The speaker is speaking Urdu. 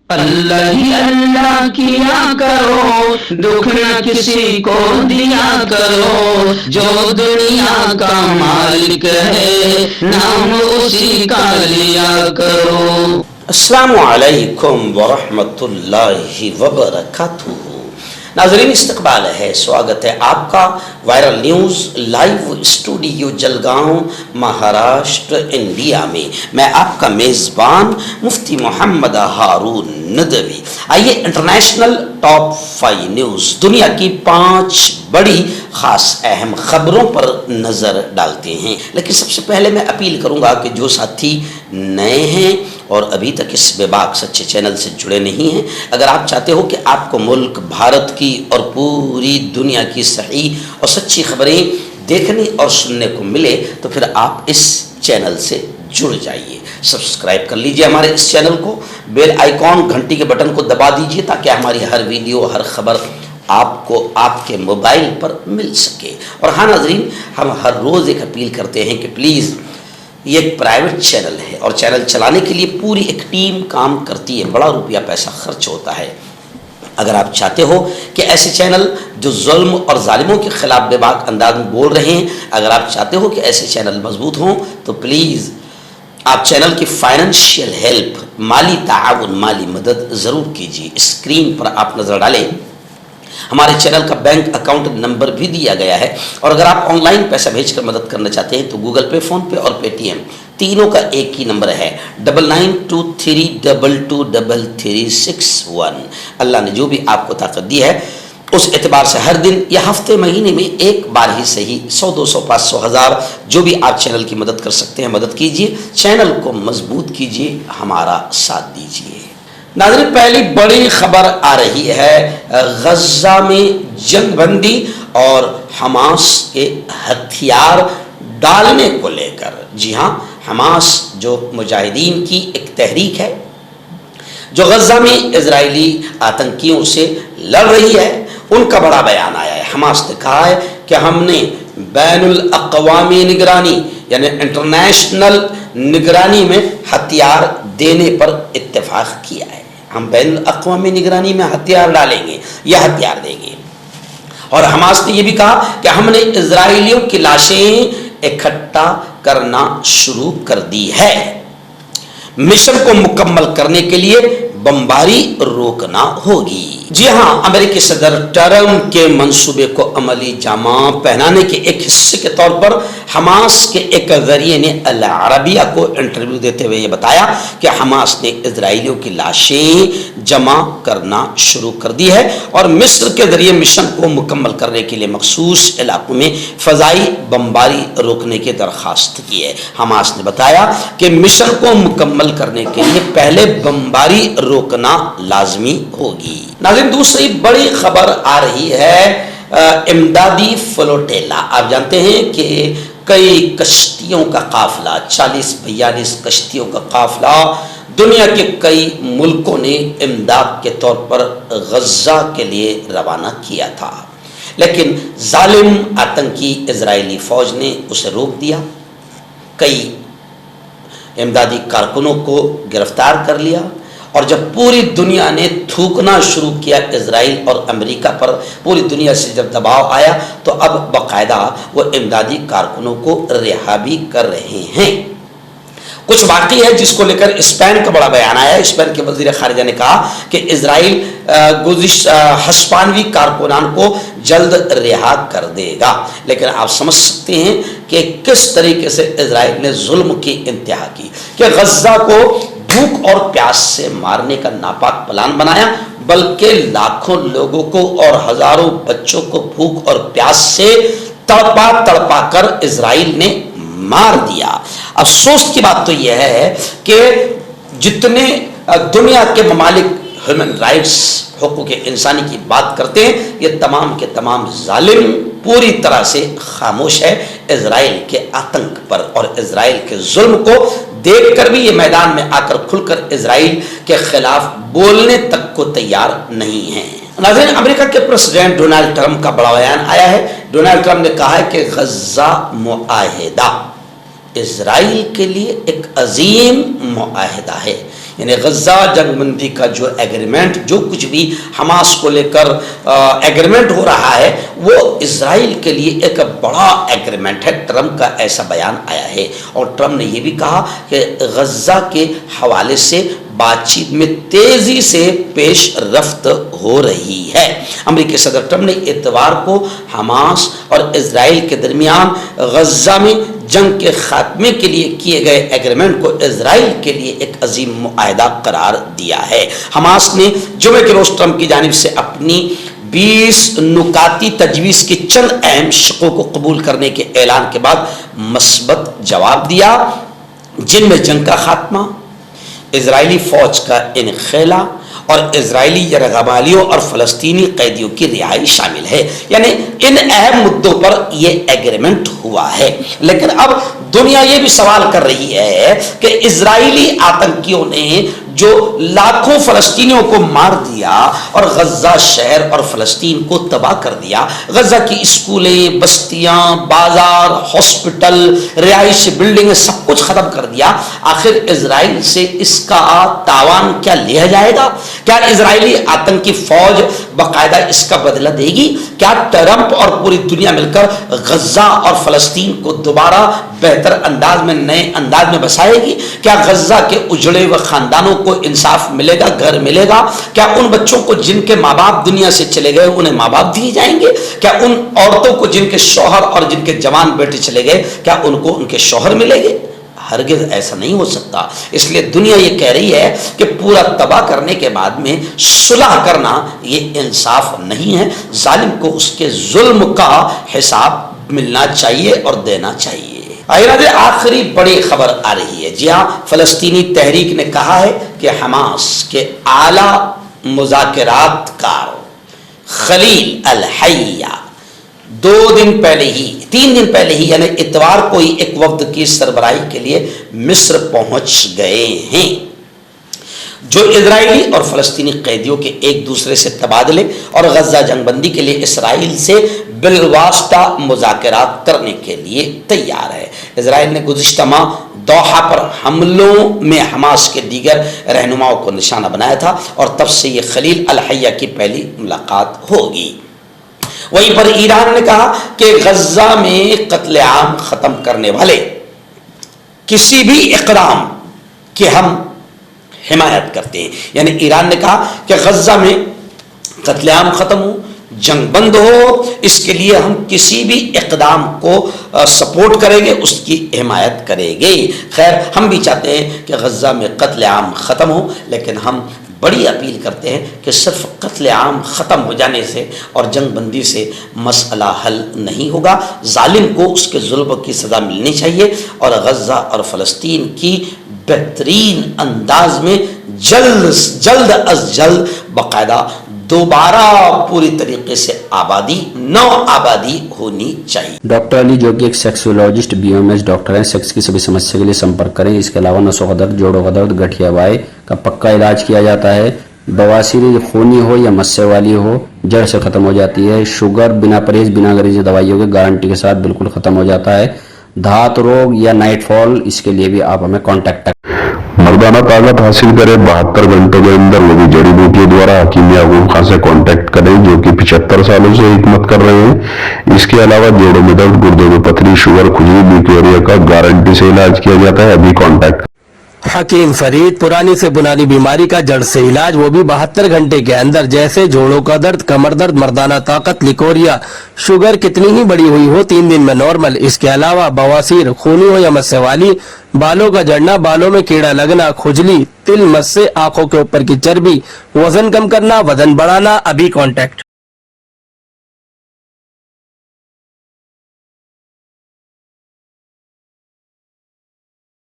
اللہ ہی اللہ کیا کرو، دکھ نہ کسی کو دیا کرو، جو دنیا کا مالک ہے نام اسی کا لیا کرو۔ السلام علیکم ورحمۃ اللہ وبرکاتہ۔ ناظرین استقبال ہے، سواگت ہے آپ کا viral news live studio Jalgaon Maharashtra India میں۔ میں آپ کا میزبان مفتی محمد ہارون ندوی۔ آئیے انٹرنیشنل ٹاپ 5 نیوز، دنیا کی 5 بڑی خاص اہم خبروں پر نظر ڈالتے ہیں۔ لیکن سب سے پہلے میں اپیل کروں گا کہ جو ساتھی نئے ہیں اور ابھی تک اس بے باک سچے چینل سے جڑے نہیں ہیں، اگر آپ چاہتے ہو کہ آپ کو ملک بھارت کی اور پوری دنیا کی صحیح اور سچی خبریں دیکھنے اور سننے کو ملے تو پھر آپ اس چینل سے جڑ جائیے۔ سبسکرائب کر لیجئے ہمارے اس چینل کو، بیل آئیکن گھنٹی کے بٹن کو دبا دیجئے تاکہ ہماری ہر ویڈیو ہر خبر آپ کو آپ کے موبائل پر مل سکے۔ اور ہاں ناظرین، ہم ہر روز ایک اپیل کرتے ہیں کہ پلیز، یہ ایک پرائیویٹ چینل ہے اور چینل چلانے کے لیے پوری ایک ٹیم کام کرتی ہے، بڑا روپیہ پیسہ خرچ ہوتا ہے۔ اگر آپ چاہتے ہو کہ ایسے چینل جو ظلم اور ظالموں کے خلاف بے باک انداز میں بول رہے ہیں، اگر آپ چاہتے ہو کہ ایسے چینل مضبوط ہوں تو پلیز آپ چینل کی فائنینشیل ہیلپ، مالی تعاون، مالی مدد ضرور کیجیے۔ اسکرین پر آپ نظر ڈالیں، ہمارے چینل کا بینک اکاؤنٹ نمبر بھی دیا گیا ہے، اور اگر آپ آن لائن پیسہ بھیج کر مدد کرنا چاہتے ہیں تو گوگل پے، فون پے اور پے ٹی ایم تینوں کا ایک ہی نمبر ہے، 9923223361۔ اللہ نے جو بھی آپ کو طاقت دی ہے اس اعتبار سے ہر دن یا ہفتے مہینے میں ایک بار ہی صحیح 100 200 500 1000 جو بھی آپ چینل کی مدد کر سکتے ہیں مدد کیجیے، چینل کو مضبوط کیجیے، ہمارا ساتھ دیجیے۔ ناظرین، پہلی بڑی خبر آ رہی ہے غزہ میں جنگ بندی اور حماس کے ہتھیار ڈالنے کو لے کر۔ جی ہاں، حماس جو مجاہدین کی ایک تحریک ہے جو غزہ میں اسرائیلی آتنکیوں سے لڑ رہی ہے، ان کا بڑا بیان آیا ہے۔ حماس نے کہا ہے کہ ہم نے بین الاقوامی نگرانی یعنی انٹرنیشنل نگرانی میں ہتھیار دینے پر اتفاق کیا ہے، ہم بین الاقوامی نگرانی میں ہتھیار ڈالیں گے یا ہتھیار دیں گے۔ اور حماس نے یہ بھی کہا کہ ہم نے اسرائیلیوں کی لاشیں اکٹھا کرنا شروع کر دی ہے، مشن کو مکمل کرنے کے لیے بمباری روکنا ہوگی۔ جی ہاں، امریکی صدر ٹرمپ کے منصوبے کو عملی جامہ پہنانے کے ایک حصے کے طور پر حماس کے ایک ذریعے نے العربیہ کو انٹرویو دیتے ہوئے یہ بتایا کہ حماس نے اسرائیلیوں کی لاشیں جمع کرنا شروع کر دی ہے اور مصر کے ذریعے مشن کو مکمل کرنے کے لیے مخصوص علاقوں میں فضائی بمباری روکنے کی درخواست کی ہے۔ حماس نے بتایا کہ مشن کو مکمل کرنے کے لیے پہلے بمباری روکنا لازمی ہوگی۔ ناظرین، دوسری بڑی خبر آ رہی ہے امدادی فلوٹیلا۔ آپ جانتے ہیں کہ کئی کشتیوں کا قافلہ، 40-42 کشتیوں کا قافلہ دنیا کے کئی ملکوں نے امداد کے طور پر غزہ کے لیے روانہ کیا تھا، لیکن ظالم آتنکی اسرائیلی فوج نے اسے روک دیا، کئی امدادی کارکنوں کو گرفتار کر لیا، اور جب پوری دنیا نے تھوکنا شروع کیا اسرائیل اور امریکہ پر، پوری دنیا سے جب دباؤ آیا تو اب باقاعدہ وہ امدادی کارکنوں کو رہا بھی کر رہے ہیں۔ کچھ واقعی ہے جس کو لے کر اسپین کا بڑا بیان آیا ہے۔ اسپین کے وزیر خارجہ نے کہا کہ اسرائیل ہسپانوی کارکنان کو جلد رہا کر دے گا، لیکن آپ سمجھ سکتے ہیں کہ کس طریقے سے اسرائیل نے ظلم کی انتہا کی کہ غزہ کو بھوک اور پیاس سے مارنے کا ناپاک پلان بنایا، بلکہ لاکھوں لوگوں کو اور ہزاروں بچوں کو بھوک اور پیاس سے تڑپا تڑپا کر اسرائیل نے مار دیا۔ افسوس کی بات تو یہ ہے کہ جتنے دنیا کے ممالک ہیومن رائٹس، حقوق انسانی کی بات کرتے ہیں، یہ تمام کے تمام ظالم پوری طرح سے خاموش ہے اسرائیل کے آتنک پر، اور اسرائیل کے ظلم کو دیکھ کر بھی یہ میدان میں آ کر کھل کر اسرائیل کے خلاف بولنے تک کو تیار نہیں ہیں۔ ناظرین، امریکہ کے پریزیڈنٹ ڈونلڈ ٹرمپ کا بڑا بیان آیا ہے۔ ڈونلڈ ٹرمپ نے کہا ہے کہ غزہ معاہدہ اسرائیل کے لیے ایک عظیم معاہدہ ہے، یعنی غزہ جنگ بندی کا جو ایگریمنٹ، جو کچھ بھی حماس کو لے کر ایگریمنٹ ہو رہا ہے، وہ اسرائیل کے لیے ایک بڑا ایگریمنٹ ہے۔ ٹرمپ کا ایسا بیان آیا ہے، اور ٹرمپ نے یہ بھی کہا کہ غزہ کے حوالے سے بات چیت میں تیزی سے پیش رفت ہو رہی ہے۔ امریکی صدر ٹرمپ نے اتوار کو حماس اور اسرائیل کے درمیان غزہ میں جنگ کے خاتمے کے لیے کیے گئے ایگریمنٹ کو اسرائیل کے لیے ایک عظیم معاہدہ قرار دیا ہے۔ حماس نے جمعے کے روز ٹرمپ کی جانب سے اپنی 20 نکاتی تجویز کی چند اہم شقوں کو قبول کرنے کے اعلان کے بعد مثبت جواب دیا، جن میں جنگ کا خاتمہ، اسرائیلی فوج کا انخلا اور اسرائیلی یرغمالیوں اور فلسطینی قیدیوں کی رہائی شامل ہے۔ یعنی ان اہم مدوں پر یہ ایگریمنٹ ہوا ہے۔ لیکن اب دنیا یہ بھی سوال کر رہی ہے کہ اسرائیلی آتنکیوں نے جو لاکھوں فلسطینیوں کو مار دیا اور غزہ شہر اور فلسطین کو تباہ کر دیا، غزہ کی اسکولیں، بستیاں، بازار، ہاسپٹل، رہائشی بلڈنگیں، سب کچھ ختم کر دیا، آخر اسرائیل سے اس کا تاوان کیا لیا جائے گا؟ کیا اسرائیلی آتنکی فوج باقاعدہ اس کا بدلہ دے گی؟ کیا ٹرمپ اور پوری دنیا مل کر غزہ اور فلسطین کو دوبارہ بہتر انداز میں، نئے انداز میں بسائے گی؟ کیا غزہ کے اجڑے ہوئے خاندانوں کو انصاف ملے گا، گھر ملے گا؟ کیا ان بچوں کو جن کے ماں باپ دنیا سے چلے گئے انہیں ماں باپ دیے جائیں گے؟ کیا ان عورتوں کو جن کے شوہر اور جن کے جوان بیٹے چلے گئے، کیا ان کو ان کے شوہر ملیں گے؟ ہرگز ایسا نہیں ہو سکتا۔ اس لیے دنیا یہ کہہ رہی ہے کہ پورا تباہ کرنے کے بعد میں صلح کرنا یہ انصاف نہیں ہے، ظالم کو اس کے ظلم کا حساب ملنا چاہیے اور دینا چاہیے۔ آخری بڑی خبر آ رہی ہے۔ جی ہاں، فلسطینی تحریک نے کہا ہے کہ حماس کے اعلیٰ مذاکرات کار خلیل الحیہ 3 دن پہلے ہی یعنی اتوار کو ہی ایک وفد کی سربراہی کے لیے مصر پہنچ گئے ہیں، جو اسرائیلی اور فلسطینی قیدیوں کے ایک دوسرے سے تبادلے اور غزہ جنگ بندی کے لیے اسرائیل سے بالواسطہ مذاکرات کرنے کے لیے تیار ہے۔ اسرائیل نے گزشتہ ماہ دوحہ پر حملوں میں حماس کے دیگر رہنماؤں کو نشانہ بنایا تھا، اور تب سے یہ خلیل الحیہ کی پہلی ملاقات ہوگی۔ وہیں پر ایران نے کہا کہ غزہ میں قتل عام ختم کرنے والے کسی بھی اقدام کی ہم حمایت کرتے ہیں۔ یعنی ایران نے کہا کہ غزہ میں قتل عام ختم ہو، جنگ بند ہو، اس کے لیے ہم کسی بھی اقدام کو سپورٹ کریں گے، اس کی حمایت کریں گے۔ خیر، ہم بھی چاہتے ہیں کہ غزہ میں قتل عام ختم ہو، لیکن ہم بڑی اپیل کرتے ہیں کہ صرف قتل عام ختم ہو جانے سے اور جنگ بندی سے مسئلہ حل نہیں ہوگا۔ ظالم کو اس کے ظلم کی سزا ملنی چاہیے، اور غزہ اور فلسطین کی بہترین انداز میں جلد از جلد باقاعدہ دوبارہ پوری طریقے سے نو آبادی ہونی چاہیے۔ ڈاکٹر علی جو کہ ایک سیکسولوجسٹ BOMS ڈاکٹر ہیں، سیکس کی سبھی سمسیا کے لیے سمپرک کریں۔ اس کے علاوہ نسوں کا درد، جوڑوں کا درد، گٹھیا وائے کا پکا علاج کیا جاتا ہے۔ بواسیر خونی ہو یا مسے والی ہو، جڑ سے ختم ہو جاتی ہے۔ شوگر بنا پرہیز، بنا گریزی دوائیوں کے گارنٹی کے ساتھ بالکل ختم ہو جاتا ہے۔ دھات روگ یا نائٹ فال، اس کے لیے بھی آپ ہمیں کانٹیکٹ کریں۔ مردانہ طاقت حاصل کرے 72 گھنٹوں کے اندر، وہ بھی جڑی بوٹیوں دوارا حکیم یعقوب خان سے کانٹیکٹ کریں، جو کہ 75 سالوں سے حکمت کر رہے ہیں۔ اس کے علاوہ جوڑوں میں درد، گردوں میں پتھری، شوگر، کھجلی، بیکٹیریا کا گارنٹی سے علاج کیا جاتا ہے۔ ابھی کانٹیکٹ حکیم فرید، پرانی سے بنانی بیماری کا جڑ سے علاج، وہ بھی 72 گھنٹے کے اندر، جیسے جوڑوں کا درد، کمر درد، مردانہ طاقت، لیکوریا، شوگر کتنی ہی بڑی ہوئی ہو 3 دن میں نارمل۔ اس کے علاوہ بواسیر خونی ہو یا مسے والی، بالوں کا جڑنا، بالوں میں کیڑا لگنا، کھجلی، تل، مسے، آنکھوں کے اوپر کی چربی، وزن کم کرنا، وزن بڑھانا، ابھی کانٹیکٹ